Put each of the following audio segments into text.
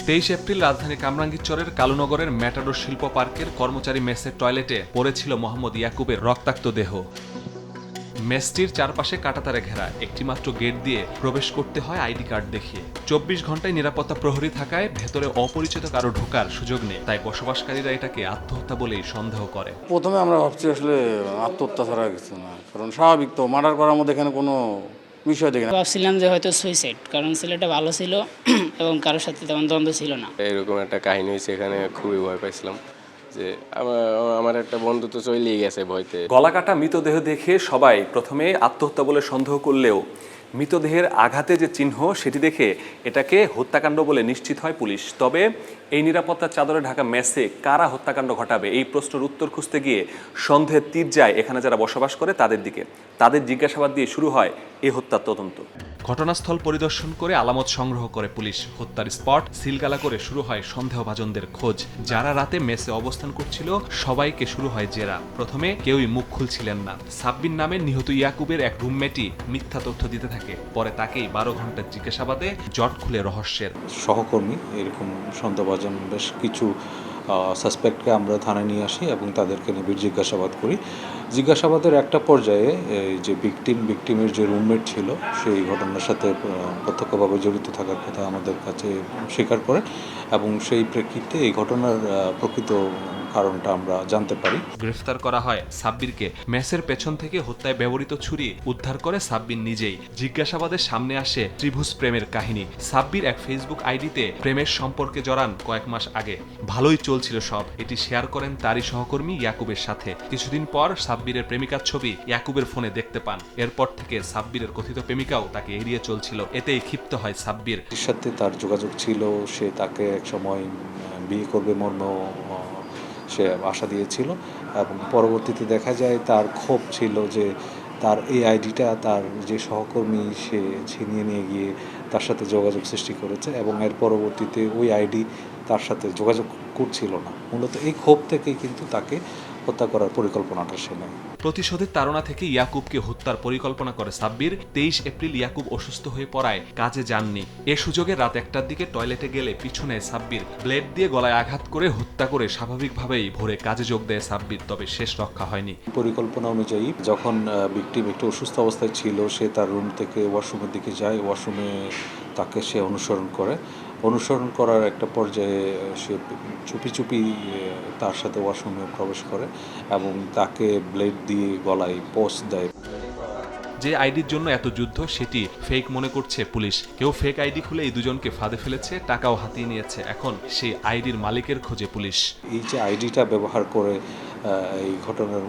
23 April রাজধানী কামরাঙ্গীরচরের কালুনগরের matador শিল্প পার্কের কর্মচারী মেসের টয়লেটে পড়েছিল মোহাম্মদ ইয়াকুবের রক্তাক্ত দেহ। মেসটির চারপাশে কাঁটাতারে ঘেরা, একটিমাত্র গেট দিয়ে প্রবেশ করতে হয় আইডি কার্ড দেখিয়ে। 24 ঘন্টায় নিরাপত্তা প্রহরী থাকায় ভেতরে অপরিচিত কারো ঢোকার সুযোগ নেই, তাই বসবাসকারীরা এটাকে আত্মহত্যা বলেই সন্দেহ করে। প্রথমে আমরা ভাবছি আসলে আত্মহত্যা ছাড়া কিছু না, কারণ স্বাভাবিক তো মার্ডার করার মধ্যে এখানে কোনো বিষয় দেখি না। ভাবছিলাম যে হয়তো সুইসাইড, কারণ ছেলেটা ভালো ছিল এবং কারোর সাথে তেমন দ্বন্দ্ব ছিল না। এরকম একটা কাহিনী হয়েছে, এখানে খুবই ভয় পাইছিলাম যে আমার একটা বন্ধু তো চলেই গেছে ভয়তে। গলাকাটা মৃতদেহ দেখে সবাই প্রথমে আত্মহত্যা বলে সন্দেহ করলেও মৃতদেহের আঘাতে যে চিহ্ন সেটি দেখে এটাকে হত্যাকাণ্ড বলে নিশ্চিত হয় পুলিশ। তবে এই নিরাপত্তার চাদরে ঢাকা মেসে কারা হত্যাকাণ্ড ঘটাবে এই প্রশ্নের উত্তর খুঁজতে গিয়ে সন্দেহের তীর যায় এখানে যারা বসবাস করে তাদের দিকে। তাদের জিজ্ঞাসাবাদ দিয়ে শুরু হয় এই হত্যার তদন্ত। ঘটনাস্থল পরিদর্শন করে আলামত সংগ্রহ করে পুলিশ। হত্যার স্পট সিলগালা করে শুরু হয় সন্দেহভাজনদের খোঁজ। যারা রাতে মেসে অবস্থান করছিল সবাইকে শুরু হয় জেরা। প্রথমে কেউই মুখ খুলছিলেন না। সাব্বির নামে নিহত ইয়াকুবের এক রুমমেটই মিথ্যা তথ্য দিতে থাকে। পরে তাকেই 12 ঘন্টার জিজ্ঞাসাবাদে জট খুলে রহস্যের। সহকর্মী এরকম সন্দেহভাজন বেশ কিছু সাসপেক্টকে আমরা থানায় নিয়ে আসি এবং তাদেরকে নিবিড় জিজ্ঞাসাবাদ করি। জিজ্ঞাসাবাদের একটা পর্যায়ে যে ভিকটিমের যে রুমমেট ছিল সেই ঘটনার সাথে প্রত্যক্ষভাবে জড়িত থাকার কথা আমাদের কাছে স্বীকার করে এবং সেই প্রেক্ষিতে এই ঘটনার প্রকৃত কারণটা আমরা জানতে পারি। গ্রেফতার করা হয় সাব্বিরকে। মেসের পেছন থেকে হত্যায় ব্যবহৃত ছুরি উদ্ধার করে সাব্বির নিজেই। জিজ্ঞাসাবাদের সামনে আসে ত্রিভুজ প্রেমের কাহিনী। সাব্বির এক ফেসবুক আইডিতে প্রেমের সম্পর্কে জড়ান কয়েক মাস আগে। ভালোই চলছিল সব, এটি শেয়ার করেন তারই সহকর্মী ইয়াকুবের সাথে। কিছুদিন পর সাব্বিরের প্রেমিকার ছবি ইয়াকুবের ফোনে দেখতে পান। এরপর থেকে সাব্বিরের কথিত প্রেমিকাও তাকে এড়িয়ে চলছিল। এতেই ক্ষিপ্ত হয় সাব্বির। এর সাথে তার যোগাযোগ ছিল, সে তাকে এক সময় বিয়ে করবে মর্মে সে আশা দিয়েছিল এবং পরবর্তীতে দেখা যায় তার ক্ষোভ ছিল যে তার এই আইডিটা তার যে সহকর্মী সে ছিনিয়ে নিয়ে গিয়ে তার সাথে যোগাযোগ সৃষ্টি করেছে এবং এর পরবর্তীতে ওই আইডি তার সাথে যোগাযোগ করছিল না। মূলত এই ক্ষোভ থেকেই কিন্তু তাকে হত্যা করার পরিকল্পনাটা সে নেয়। প্রতিশোধের তাড়না থেকে ইয়াকুবকে হত্যার পরিকল্পনা করে সাব্বির। 23 এপ্রিল ইয়াকুব অসুস্থ হয়ে পড়ায় কাজে যাননি। এ সুযোগে রাত 1টার দিকে টয়লেটে গেলে পিছু নেয় সাব্বির। ব্লেড দিয়ে গলায় আঘাত করে হত্যা করে স্বাভাবিকভাবেই ভোরে কাজে যোগ দেয় সাব্বির। তবে শেষ রক্ষা হয়নি। পরিকল্পনা অনুযায়ী যখন ভিকটিম একটু অসুস্থ অবস্থায় ছিল, সে তার রুম থেকে ওয়াশরুমের দিকে যায়। ওয়াশরুমে তাকে সে অনুসরণ করার একটা পর্যায়ে সে চুপি চুপি তার সাথে ওয়াশরুমে প্রবেশ করে এবং তাকে ব্লেড দিয়ে গলায় পোস্ট দেয়। যে আইডির জন্য এত যুদ্ধ সেটি ফেক মনে করছে পুলিশ। কেউ ফেক আইডি খুলে এই দুজনকে ফাঁদে ফেলেছে, টাকাও হাতিয়ে নিয়েছে। এখন সেই আইডির মালিকের খোঁজে পুলিশ। এই যে আইডিটা ব্যবহার করে এই ঘটনার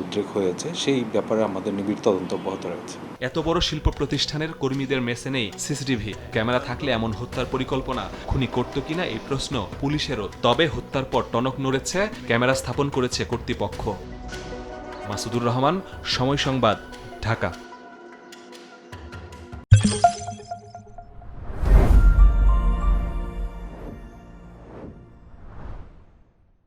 উদ্রেক হয়েছে, সেই ব্যাপারে আমাদের নিবিড় তদন্ত অব্যাহত রয়েছে। এত বড় শিল্প প্রতিষ্ঠানের কর্মীদের মেসে নেই সিসিটিভি ক্যামেরা। থাকলে এমন হত্যার পরিকল্পনা খুনি করত কিনা এই প্রশ্ন পুলিশেরও। তবে হত্যার পর টনক নড়েছে, ক্যামেরা স্থাপন করেছে কর্তৃপক্ষ। মাসুদুর রহমান, সময় সংবাদ, ঢাকা।